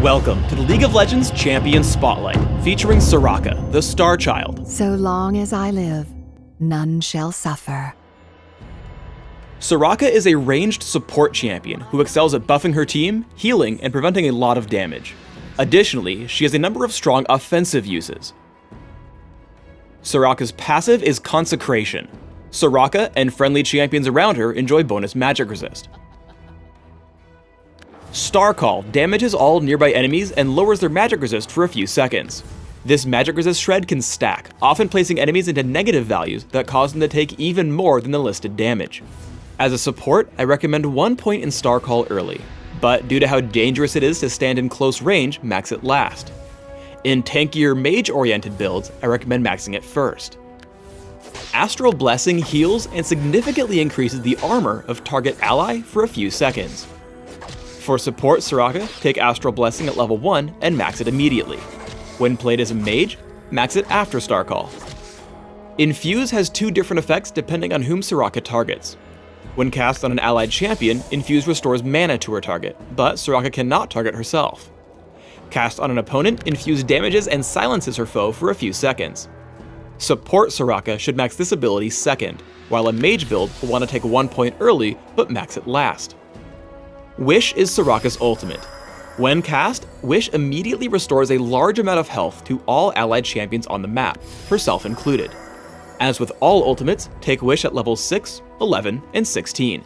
Welcome to the League of Legends Champion Spotlight, featuring Soraka, the Star Child. So long as I live, none shall suffer. Soraka is a ranged support champion who excels at buffing her team, healing, and preventing a lot of damage. Additionally, she has a number of strong offensive uses. Soraka's passive is Consecration. Soraka and friendly champions around her enjoy bonus magic resist. Star Call damages all nearby enemies and lowers their magic resist for a few seconds. This magic resist shred can stack, often placing enemies into negative values that cause them to take even more than the listed damage. As a support, I recommend 1 point in Star Call early, but due to how dangerous it is to stand in close range, max it last. In tankier mage-oriented builds, I recommend maxing it first. Astral Blessing heals and significantly increases the armor of target ally for a few seconds. For support Soraka, take Astral Blessing at level 1 and max it immediately. When played as a mage, max it after Star Call. Infuse has 2 different effects depending on whom Soraka targets. When cast on an allied champion, Infuse restores mana to her target, but Soraka cannot target herself. Cast on an opponent, Infuse damages and silences her foe for a few seconds. Support Soraka should max this ability second, while a mage build will want to take 1 point early but max it last. Wish is Soraka's ultimate. When cast, Wish immediately restores a large amount of health to all allied champions on the map, herself included. As with all ultimates, take Wish at levels 6, 11, and 16.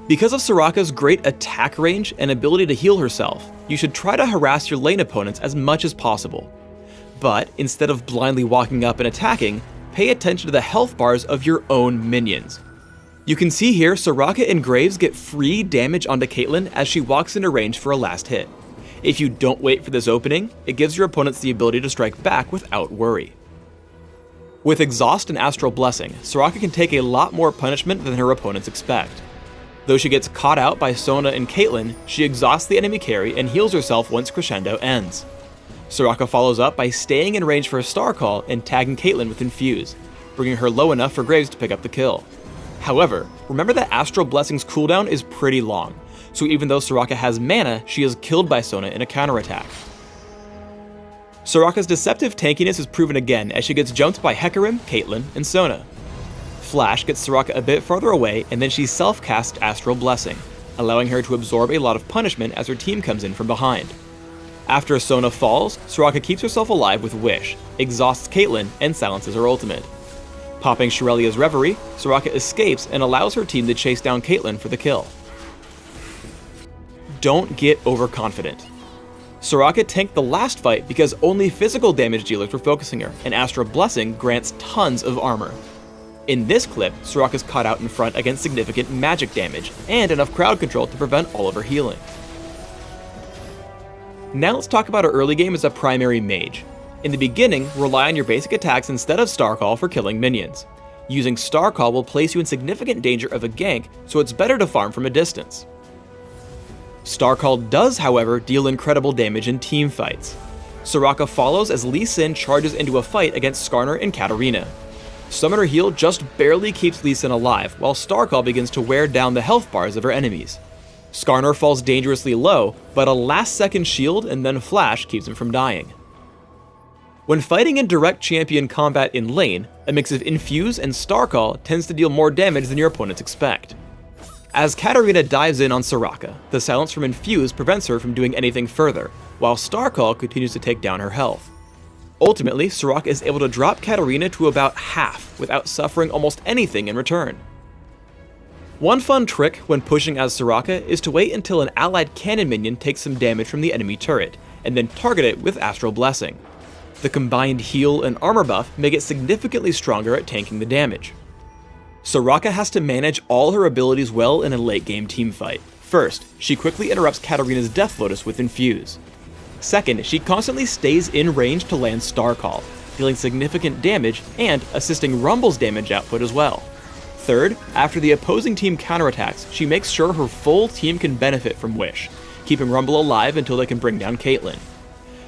Because of Soraka's great attack range and ability to heal herself, you should try to harass your lane opponents as much as possible. But instead of blindly walking up and attacking, pay attention to the health bars of your own minions. You can see here Soraka and Graves get free damage onto Caitlyn as she walks into range for a last hit. If you don't wait for this opening, it gives your opponents the ability to strike back without worry. With Exhaust and Astral Blessing, Soraka can take a lot more punishment than her opponents expect. Though she gets caught out by Sona and Caitlyn, she exhausts the enemy carry and heals herself once Crescendo ends. Soraka follows up by staying in range for a Star Call and tagging Caitlyn with Infuse, bringing her low enough for Graves to pick up the kill. However, remember that Astral Blessing's cooldown is pretty long, so even though Soraka has mana, she is killed by Sona in a counterattack. Soraka's deceptive tankiness is proven again as she gets jumped by Hecarim, Caitlyn, and Sona. Flash gets Soraka a bit farther away and then she self-casts Astral Blessing, allowing her to absorb a lot of punishment as her team comes in from behind. After Sona falls, Soraka keeps herself alive with Wish, exhausts Caitlyn, and silences her ultimate. Popping Shurelia's Reverie, Soraka escapes and allows her team to chase down Caitlyn for the kill. Don't get overconfident. Soraka tanked the last fight because only physical damage dealers were focusing her, and Astral Blessing grants tons of armor. In this clip, Soraka's caught out in front against significant magic damage, and enough crowd control to prevent all of her healing. Now let's talk about her early game as a primary mage. In the beginning, rely on your basic attacks instead of Star Call for killing minions. Using Star Call will place you in significant danger of a gank, so it's better to farm from a distance. Star Call does, however, deal incredible damage in team fights. Soraka follows as Lee Sin charges into a fight against Skarner and Katarina. Summoner Heal just barely keeps Lee Sin alive, while Star Call begins to wear down the health bars of her enemies. Skarner falls dangerously low, but a last-second shield and then flash keeps him from dying. When fighting in direct champion combat in lane, a mix of Infuse and Star Call tends to deal more damage than your opponents expect. As Katarina dives in on Soraka, the silence from Infuse prevents her from doing anything further, while Star Call continues to take down her health. Ultimately, Soraka is able to drop Katarina to about half without suffering almost anything in return. One fun trick when pushing as Soraka is to wait until an allied cannon minion takes some damage from the enemy turret, and then target it with Astral Blessing. The combined heal and armor buff make it significantly stronger at tanking the damage. Soraka has to manage all her abilities well in a late game teamfight. First, she quickly interrupts Katarina's Death Lotus with Infuse. Second, she constantly stays in range to land Star Call, dealing significant damage and assisting Rumble's damage output as well. Third, after the opposing team counterattacks, she makes sure her full team can benefit from Wish, keeping Rumble alive until they can bring down Caitlyn.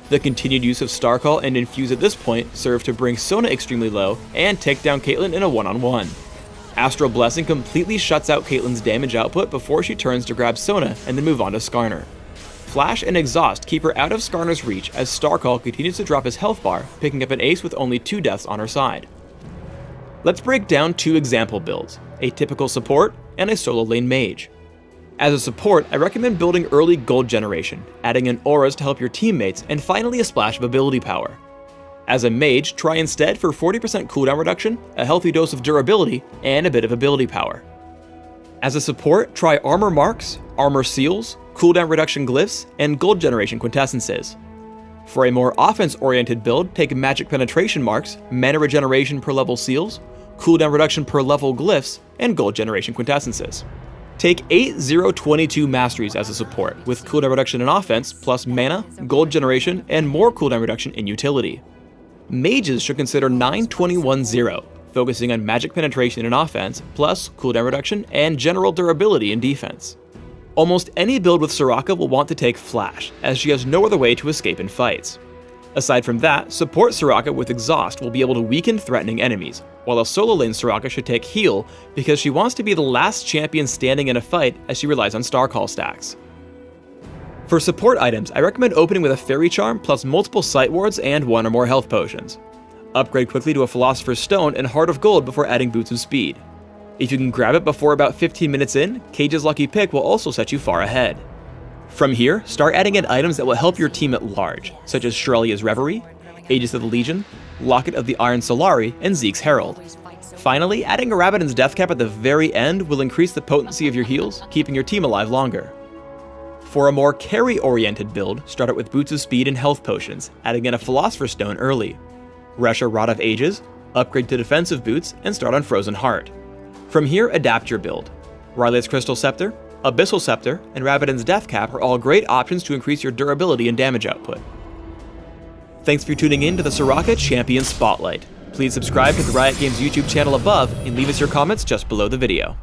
The continued use of Star Call and Infuse at this point serve to bring Sona extremely low and take down Caitlyn in a one-on-one. Astral Blessing completely shuts out Caitlyn's damage output before she turns to grab Sona and then move on to Skarner. Flash and Exhaust keep her out of Skarner's reach as Starcall continues to drop his health bar, picking up an ace with only 2 deaths on her side. Let's break down 2 example builds, a typical support and a solo lane mage. As a support, I recommend building early gold generation, adding in auras to help your teammates, and finally a splash of ability power. As a mage, try instead for 40% cooldown reduction, a healthy dose of durability, and a bit of ability power. As a support, try armor marks, armor seals, cooldown reduction glyphs, and gold generation quintessences. For a more offense-oriented build, take magic penetration marks, mana regeneration per level seals, cooldown reduction per level glyphs, and gold generation quintessences. Take 8-0-22 masteries as a support, with cooldown reduction in offense, plus mana, gold generation, and more cooldown reduction in utility. Mages should consider 9-21-0, focusing on magic penetration in offense, plus cooldown reduction and general durability in defense. Almost any build with Soraka will want to take Flash, as she has no other way to escape in fights. Aside from that, support Soraka with Exhaust will be able to weaken threatening enemies, while a solo lane Soraka should take Heal because she wants to be the last champion standing in a fight as she relies on Starcall stacks. For support items, I recommend opening with a Fairy Charm plus multiple Sight Wards and 1 or more health potions. Upgrade quickly to a Philosopher's Stone and Heart of Gold before adding Boots of Speed. If you can grab it before about 15 minutes in, Cage's Lucky Pick will also set you far ahead. From here, start adding in items that will help your team at large, such as Shirelia's Reverie, Aegis of the Legion, Locket of the Iron Solari, and Zeke's Herald. Finally, adding a Rabadon's Death Cap at the very end will increase the potency of your heals, keeping your team alive longer. For a more carry-oriented build, start out with Boots of Speed and health potions, adding in a Philosopher's Stone early. Rush a Rod of Ages, upgrade to defensive boots, and start on Frozen Heart. From here, adapt your build. Ryleight's Crystal Scepter, Abyssal Scepter, and Rabadon's Death Cap are all great options to increase your durability and damage output. Thanks for tuning in to the Soraka Champion Spotlight. Please subscribe to the Riot Games YouTube channel above and leave us your comments just below the video.